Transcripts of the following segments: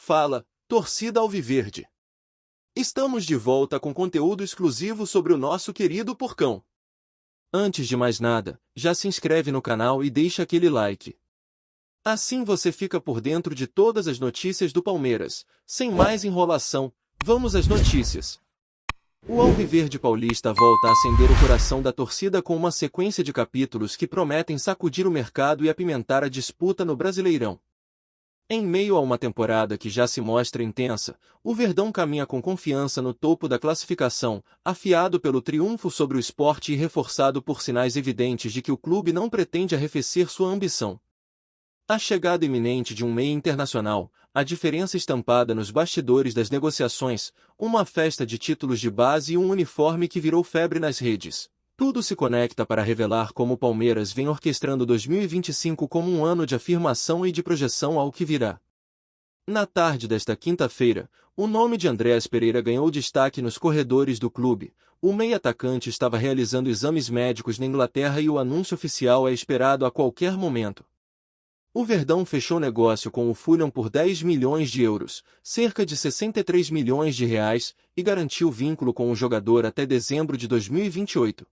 Fala, torcida alviverde! Estamos de volta com conteúdo exclusivo sobre o nosso querido Porcão. Antes de mais nada, já se inscreve no canal e deixa aquele like. Assim você fica por dentro de todas as notícias do Palmeiras. Sem mais enrolação, vamos às notícias. O Alviverde Paulista volta a acender o coração da torcida com uma sequência de capítulos que prometem sacudir o mercado e apimentar a disputa no Brasileirão. Em meio a uma temporada que já se mostra intensa, o Verdão caminha com confiança no topo da classificação, afiado pelo triunfo sobre o Sport e reforçado por sinais evidentes de que o clube não pretende arrefecer sua ambição. A chegada iminente de um meia internacional, a diferença estampada nos bastidores das negociações, uma festa de títulos de base e um uniforme que virou febre nas redes. Tudo se conecta para revelar como o Palmeiras vem orquestrando 2025 como um ano de afirmação e de projeção ao que virá. Na tarde desta quinta-feira, o nome de Andréas Pereira ganhou destaque nos corredores do clube. O meia-atacante estava realizando exames médicos na Inglaterra e o anúncio oficial é esperado a qualquer momento. O Verdão fechou negócio com o Fulham por 10 milhões de euros, cerca de 63 milhões de reais, e garantiu vínculo com o jogador até dezembro de 2028.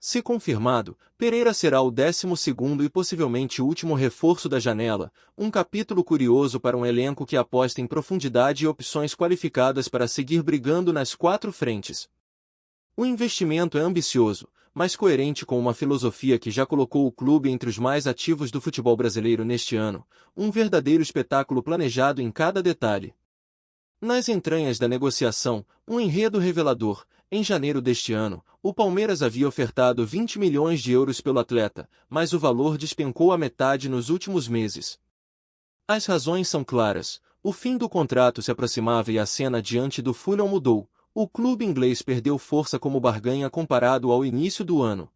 Se confirmado, Pereira será o 12º e possivelmente último reforço da janela, um capítulo curioso para um elenco que aposta em profundidade e opções qualificadas para seguir brigando nas 4 frentes. O investimento é ambicioso, mas coerente com uma filosofia que já colocou o clube entre os mais ativos do futebol brasileiro neste ano, um verdadeiro espetáculo planejado em cada detalhe. Nas entranhas da negociação, um enredo revelador. Em janeiro deste ano, o Palmeiras havia ofertado 20 milhões de euros pelo atleta, mas o valor despencou à metade nos últimos meses. As razões são claras. O fim do contrato se aproximava e a cena diante do Fulham mudou. O clube inglês perdeu força como barganha comparado ao início do ano.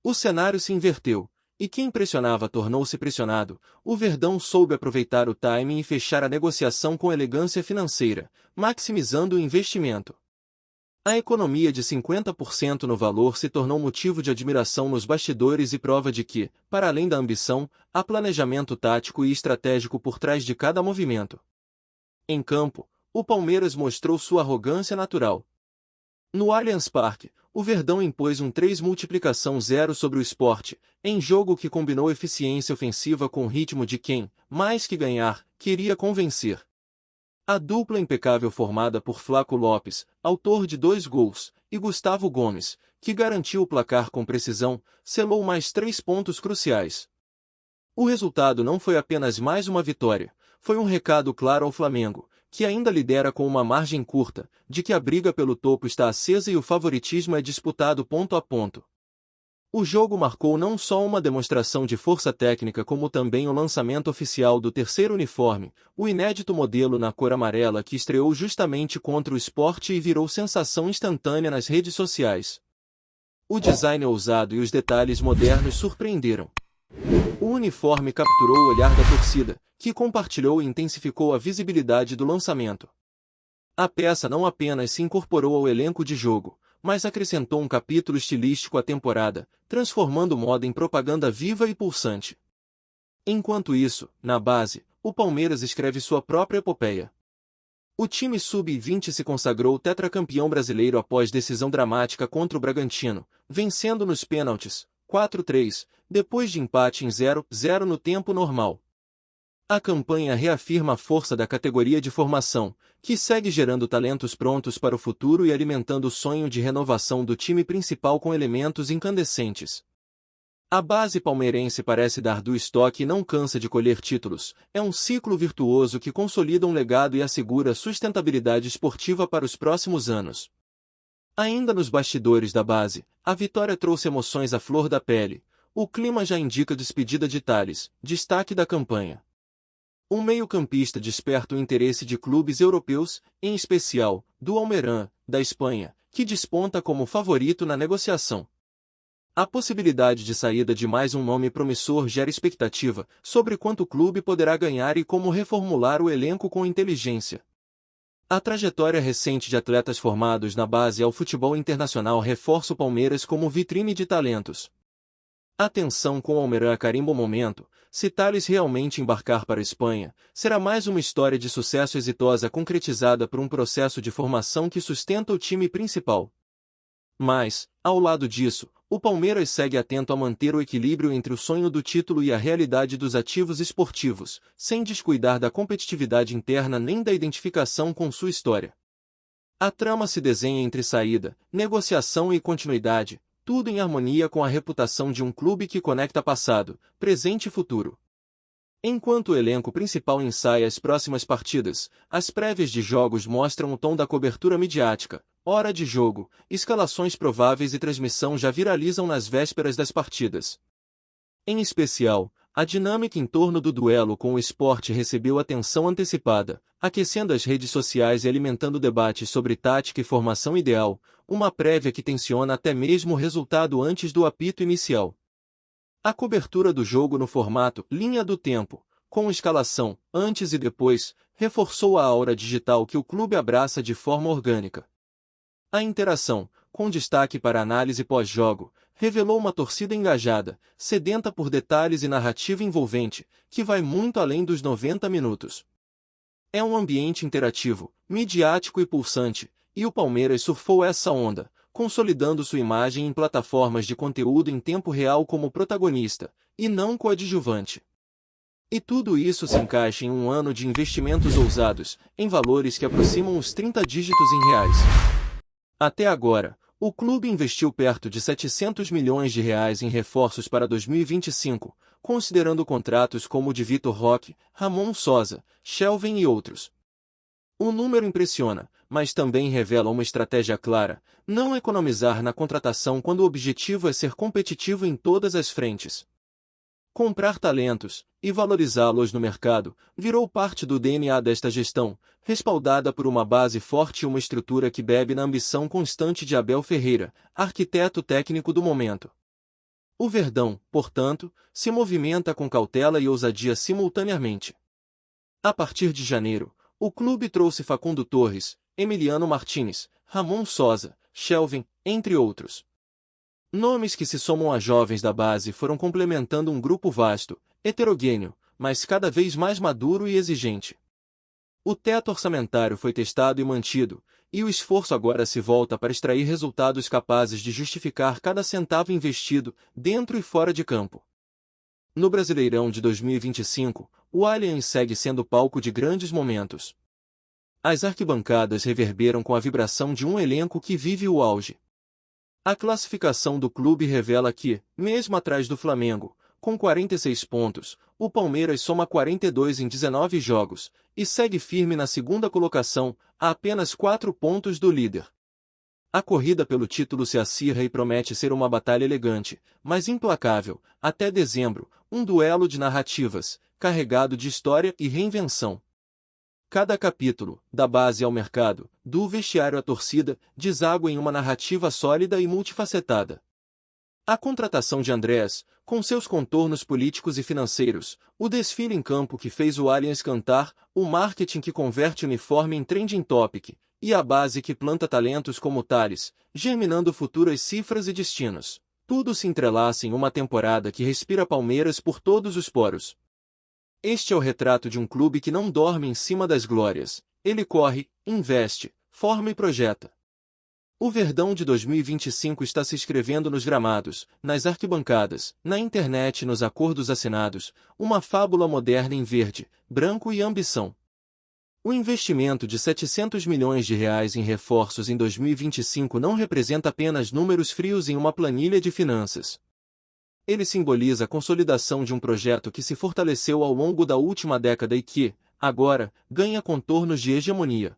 O cenário se inverteu, e quem pressionava tornou-se pressionado. O Verdão soube aproveitar o timing e fechar a negociação com elegância financeira, maximizando o investimento. A economia de 50% no valor se tornou motivo de admiração nos bastidores e prova de que, para além da ambição, há planejamento tático e estratégico por trás de cada movimento. Em campo, o Palmeiras mostrou sua arrogância natural. No Allianz Parque, o Verdão impôs um 3x0 sobre o Sport, em jogo que combinou eficiência ofensiva com o ritmo de quem, mais que ganhar, queria convencer. A dupla impecável formada por Flaco Lopes, autor de 2 gols, e Gustavo Gomes, que garantiu o placar com precisão, selou mais 3 pontos cruciais. O resultado não foi apenas mais uma vitória, foi um recado claro ao Flamengo, que ainda lidera com uma margem curta, de que a briga pelo topo está acesa e o favoritismo é disputado ponto a ponto. O jogo marcou não só uma demonstração de força técnica como também o lançamento oficial do terceiro uniforme, o inédito modelo na cor amarela que estreou justamente contra o Sport e virou sensação instantânea nas redes sociais. O design ousado e os detalhes modernos surpreenderam. O uniforme capturou o olhar da torcida, que compartilhou e intensificou a visibilidade do lançamento. A peça não apenas se incorporou ao elenco de jogo, mas acrescentou um capítulo estilístico à temporada, transformando o moda em propaganda viva e pulsante. Enquanto isso, na base, o Palmeiras escreve sua própria epopeia. O time sub-20 se consagrou tetracampeão brasileiro após decisão dramática contra o Bragantino, vencendo nos pênaltis, 4-3, depois de empate em 0-0 no tempo normal. A campanha reafirma a força da categoria de formação, que segue gerando talentos prontos para o futuro e alimentando o sonho de renovação do time principal com elementos incandescentes. A base palmeirense parece dar do estoque e não cansa de colher títulos. É um ciclo virtuoso que consolida um legado e assegura sustentabilidade esportiva para os próximos anos. Ainda nos bastidores da base, a vitória trouxe emoções à flor da pele. O clima já indica despedida de Tales, destaque da campanha. Um meio-campista desperta o interesse de clubes europeus, em especial, do Almería, da Espanha, que desponta como favorito na negociação. A possibilidade de saída de mais um nome promissor gera expectativa sobre quanto o clube poderá ganhar e como reformular o elenco com inteligência. A trajetória recente de atletas formados na base ao futebol internacional reforça o Palmeiras como vitrine de talentos. Atenção com o Almería carimba o momento, Se Tales realmente embarcar para a Espanha, será mais uma história de sucesso exitosa concretizada por um processo de formação que sustenta o time principal. Mas, ao lado disso, o Palmeiras segue atento a manter o equilíbrio entre o sonho do título e a realidade dos ativos esportivos, sem descuidar da competitividade interna nem da identificação com sua história. A trama se desenha entre saída, negociação e continuidade, tudo em harmonia com a reputação de um clube que conecta passado, presente e futuro. Enquanto o elenco principal ensaia as próximas partidas, as prévias de jogos mostram o tom da cobertura midiática. Hora de jogo, escalações prováveis e transmissão já viralizam nas vésperas das partidas. Em especial, a dinâmica em torno do duelo com o Sport recebeu atenção antecipada, aquecendo as redes sociais e alimentando debates sobre tática e formação ideal, uma prévia que tensiona até mesmo o resultado antes do apito inicial. A cobertura do jogo no formato linha do tempo, com escalação antes e depois, reforçou a aura digital que o clube abraça de forma orgânica. A interação, com destaque para análise pós-jogo, revelou uma torcida engajada, sedenta por detalhes e narrativa envolvente, que vai muito além dos 90 minutos. É um ambiente interativo, midiático e pulsante, e o Palmeiras surfou essa onda, consolidando sua imagem em plataformas de conteúdo em tempo real como protagonista, e não coadjuvante. E tudo isso se encaixa em um ano de investimentos ousados, em valores que aproximam os 30 dígitos em reais. Até agora, o clube investiu perto de 700 milhões de reais em reforços para 2025, considerando contratos como o de Vitor Roque, Ramon Sosa, Shelvin e outros. O número impressiona, mas também revela uma estratégia clara: não economizar na contratação quando o objetivo é ser competitivo em todas as frentes. Comprar talentos e valorizá-los no mercado virou parte do DNA desta gestão, respaldada por uma base forte e uma estrutura que bebe na ambição constante de Abel Ferreira, arquiteto técnico do momento. O Verdão, portanto, se movimenta com cautela e ousadia simultaneamente. A partir de janeiro, o clube trouxe Facundo Torres, Emiliano Martínez, Ramon Sosa, Shelvin, entre outros. Nomes que se somam a jovens da base foram complementando um grupo vasto, heterogêneo, mas cada vez mais maduro e exigente. O teto orçamentário foi testado e mantido, e o esforço agora se volta para extrair resultados capazes de justificar cada centavo investido, dentro e fora de campo. No Brasileirão de 2025, o Allianz segue sendo palco de grandes momentos. As arquibancadas reverberam com a vibração de um elenco que vive o auge. A classificação do clube revela que, mesmo atrás do Flamengo, com 46 pontos, o Palmeiras soma 42 em 19 jogos, e segue firme na segunda colocação, a apenas 4 pontos do líder. A corrida pelo título se acirra e promete ser uma batalha elegante, mas implacável, até dezembro, um duelo de narrativas, carregado de história e reinvenção. Cada capítulo, da base ao mercado, do vestiário à torcida, deságua em uma narrativa sólida e multifacetada. A contratação de Andrés, com seus contornos políticos e financeiros, o desfile em campo que fez o Allianz cantar, o marketing que converte uniforme em trending topic, e a base que planta talentos como Tales, germinando futuras cifras e destinos. Tudo se entrelaça em uma temporada que respira Palmeiras por todos os poros. Este é o retrato de um clube que não dorme em cima das glórias. Ele corre, investe, forma e projeta. O Verdão de 2025 está se escrevendo nos gramados, nas arquibancadas, na internet e nos acordos assinados, uma fábula moderna em verde, branco e ambição. O investimento de 700 milhões de reais em reforços em 2025 não representa apenas números frios em uma planilha de finanças. Ele simboliza a consolidação de um projeto que se fortaleceu ao longo da última década e que, agora, ganha contornos de hegemonia.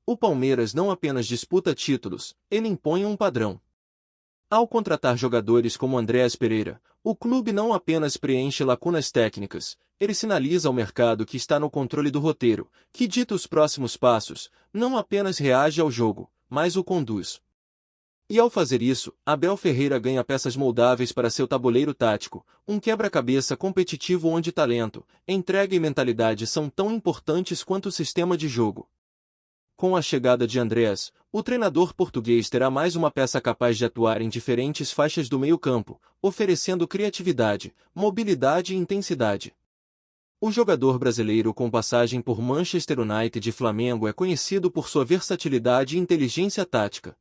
O Palmeiras não apenas disputa títulos, ele impõe um padrão. Ao contratar jogadores como Andrés Pereira, o clube não apenas preenche lacunas técnicas, ele sinaliza ao mercado que está no controle do roteiro, que dita os próximos passos, não apenas reage ao jogo, mas o conduz. E ao fazer isso, Abel Ferreira ganha peças moldáveis para seu tabuleiro tático, um quebra-cabeça competitivo onde talento, entrega e mentalidade são tão importantes quanto o sistema de jogo. Com a chegada de Andrés, o treinador português terá mais uma peça capaz de atuar em diferentes faixas do meio-campo, oferecendo criatividade, mobilidade e intensidade. O jogador brasileiro com passagem por Manchester United e Flamengo é conhecido por sua versatilidade e inteligência tática.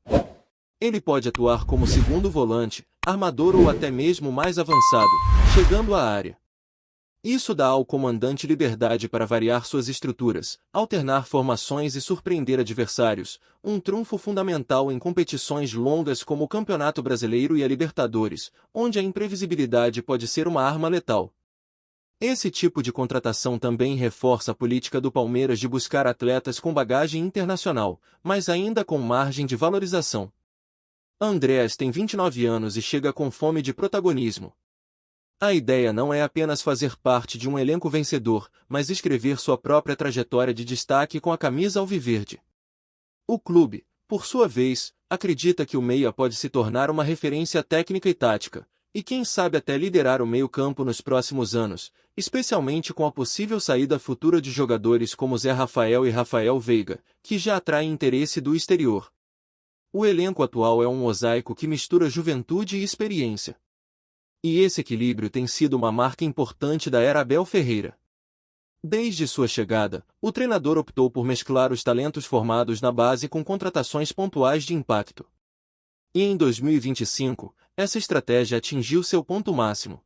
Ele pode atuar como segundo volante, armador ou até mesmo mais avançado, chegando à área. Isso dá ao comandante liberdade para variar suas estruturas, alternar formações e surpreender adversários, um trunfo fundamental em competições longas como o Campeonato Brasileiro e a Libertadores, onde a imprevisibilidade pode ser uma arma letal. Esse tipo de contratação também reforça a política do Palmeiras de buscar atletas com bagagem internacional, mas ainda com margem de valorização. Andrés tem 29 anos e chega com fome de protagonismo. A ideia não é apenas fazer parte de um elenco vencedor, mas escrever sua própria trajetória de destaque com a camisa alviverde. O clube, por sua vez, acredita que o meia pode se tornar uma referência técnica e tática, e quem sabe até liderar o meio-campo nos próximos anos, especialmente com a possível saída futura de jogadores como Zé Rafael e Rafael Veiga, que já atraem interesse do exterior. O elenco atual é um mosaico que mistura juventude e experiência. E esse equilíbrio tem sido uma marca importante da era Abel Ferreira. Desde sua chegada, o treinador optou por mesclar os talentos formados na base com contratações pontuais de impacto. E em 2025, essa estratégia atingiu seu ponto máximo.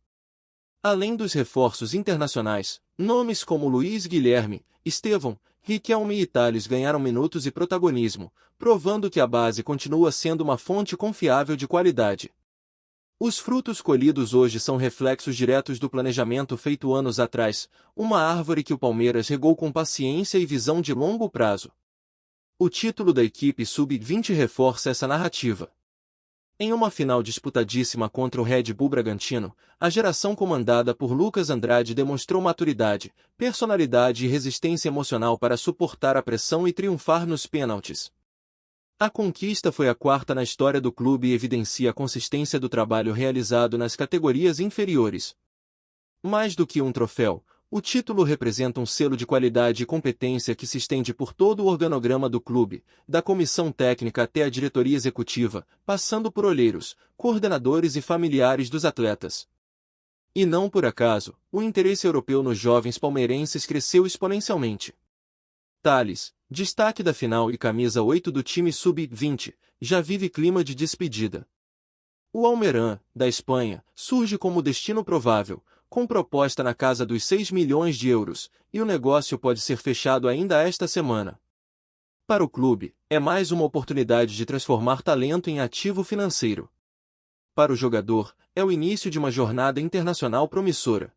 Além dos reforços internacionais, nomes como Luiz Guilherme, Estevão, Riquelme e Thales ganharam minutos e protagonismo, provando que a base continua sendo uma fonte confiável de qualidade. Os frutos colhidos hoje são reflexos diretos do planejamento feito anos atrás, uma árvore que o Palmeiras regou com paciência e visão de longo prazo. O título da equipe sub-20 reforça essa narrativa. Em uma final disputadíssima contra o Red Bull Bragantino, a geração comandada por Lucas Andrade demonstrou maturidade, personalidade e resistência emocional para suportar a pressão e triunfar nos pênaltis. A conquista foi a quarta na história do clube e evidencia a consistência do trabalho realizado nas categorias inferiores. Mais do que um troféu, o título representa um selo de qualidade e competência que se estende por todo o organograma do clube, da comissão técnica até a diretoria executiva, passando por olheiros, coordenadores e familiares dos atletas. E não por acaso, o interesse europeu nos jovens palmeirenses cresceu exponencialmente. Thales, destaque da final e camisa 8 do time sub-20, já vive clima de despedida. O Almería, da Espanha, surge como destino provável, com proposta na casa dos 6 milhões de euros, e o negócio pode ser fechado ainda esta semana. Para o clube, é mais uma oportunidade de transformar talento em ativo financeiro. Para o jogador, é o início de uma jornada internacional promissora.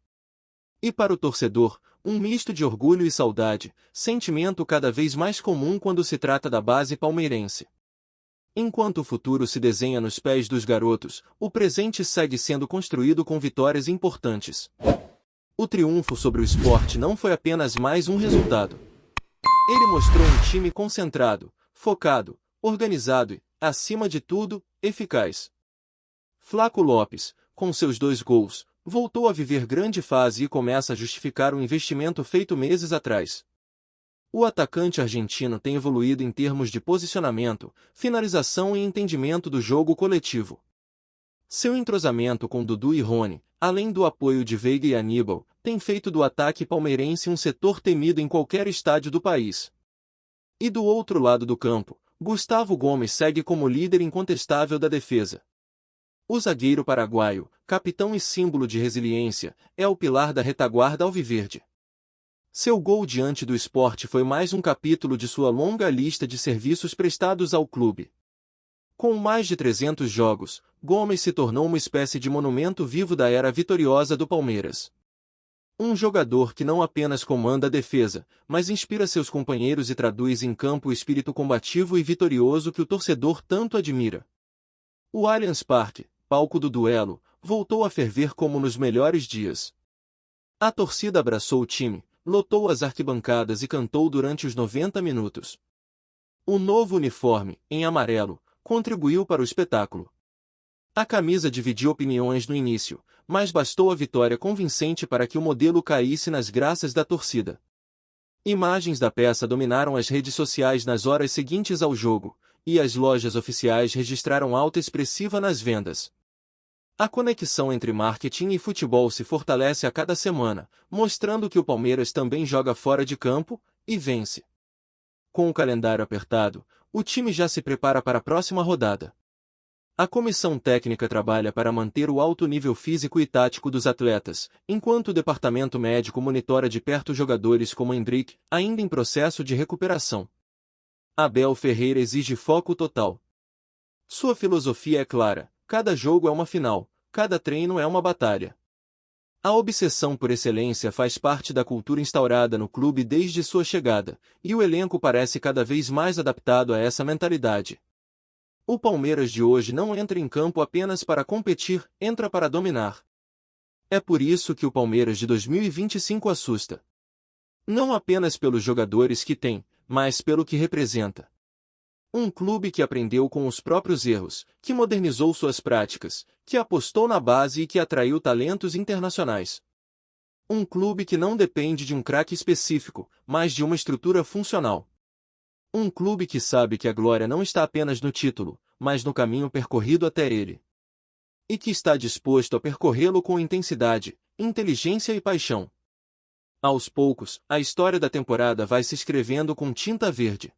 E para o torcedor, um misto de orgulho e saudade, sentimento cada vez mais comum quando se trata da base palmeirense. Enquanto o futuro se desenha nos pés dos garotos, o presente segue sendo construído com vitórias importantes. O triunfo sobre o Sport não foi apenas mais um resultado. Ele mostrou um time concentrado, focado, organizado e, acima de tudo, eficaz. Flaco Lopes, com seus 2 gols, voltou a viver grande fase e começa a justificar o investimento feito meses atrás. O atacante argentino tem evoluído em termos de posicionamento, finalização e entendimento do jogo coletivo. Seu entrosamento com Dudu e Rony, além do apoio de Veiga e Aníbal, tem feito do ataque palmeirense um setor temido em qualquer estádio do país. E do outro lado do campo, Gustavo Gomes segue como líder incontestável da defesa. O zagueiro paraguaio, capitão e símbolo de resiliência, é o pilar da retaguarda alviverde. Seu gol diante do Sport foi mais um capítulo de sua longa lista de serviços prestados ao clube. Com mais de 300 jogos, Gomes se tornou uma espécie de monumento vivo da era vitoriosa do Palmeiras. Um jogador que não apenas comanda a defesa, mas inspira seus companheiros e traduz em campo o espírito combativo e vitorioso que o torcedor tanto admira. O Allianz Parque, palco do duelo, voltou a ferver como nos melhores dias. A torcida abraçou o time, lotou as arquibancadas e cantou durante os 90 minutos. O novo uniforme, em amarelo, contribuiu para o espetáculo. A camisa dividiu opiniões no início, mas bastou a vitória convincente para que o modelo caísse nas graças da torcida. Imagens da peça dominaram as redes sociais nas horas seguintes ao jogo, e as lojas oficiais registraram alta expressiva nas vendas. A conexão entre marketing e futebol se fortalece a cada semana, mostrando que o Palmeiras também joga fora de campo e vence. Com o calendário apertado, o time já se prepara para a próxima rodada. A comissão técnica trabalha para manter o alto nível físico e tático dos atletas, enquanto o departamento médico monitora de perto jogadores como Endrick, ainda em processo de recuperação. Abel Ferreira exige foco total. Sua filosofia é clara: cada jogo é uma final, cada treino é uma batalha. A obsessão por excelência faz parte da cultura instaurada no clube desde sua chegada, e o elenco parece cada vez mais adaptado a essa mentalidade. O Palmeiras de hoje não entra em campo apenas para competir, entra para dominar. É por isso que o Palmeiras de 2025 assusta. Não apenas pelos jogadores que tem, mas pelo que representa. Um clube que aprendeu com os próprios erros, que modernizou suas práticas, que apostou na base e que atraiu talentos internacionais. Um clube que não depende de um craque específico, mas de uma estrutura funcional. Um clube que sabe que a glória não está apenas no título, mas no caminho percorrido até ele. E que está disposto a percorrê-lo com intensidade, inteligência e paixão. Aos poucos, a história da temporada vai se escrevendo com tinta verde.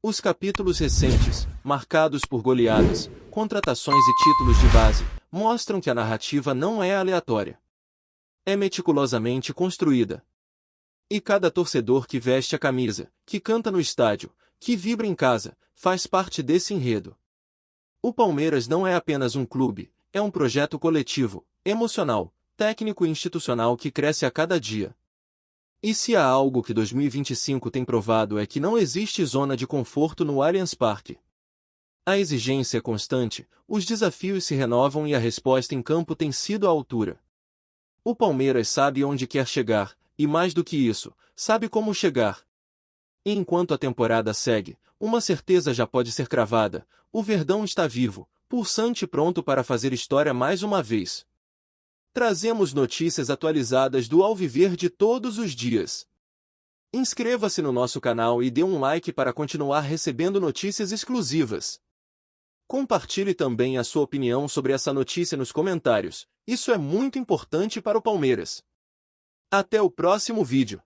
Os capítulos recentes, marcados por goleadas, contratações e títulos de base, mostram que a narrativa não é aleatória. É meticulosamente construída. E cada torcedor que veste a camisa, que canta no estádio, que vibra em casa, faz parte desse enredo. O Palmeiras não é apenas um clube, é um projeto coletivo, emocional, técnico e institucional que cresce a cada dia. E se há algo que 2025 tem provado é que não existe zona de conforto no Allianz Parque. A exigência é constante, os desafios se renovam e a resposta em campo tem sido à altura. O Palmeiras sabe onde quer chegar, e mais do que isso, sabe como chegar. E enquanto a temporada segue, uma certeza já pode ser cravada: o Verdão está vivo, pulsante e pronto para fazer história mais uma vez. Trazemos notícias atualizadas do Alviverde todos os dias. Inscreva-se no nosso canal e dê um like para continuar recebendo notícias exclusivas. Compartilhe também a sua opinião sobre essa notícia nos comentários, isso é muito importante para o Palmeiras. Até o próximo vídeo.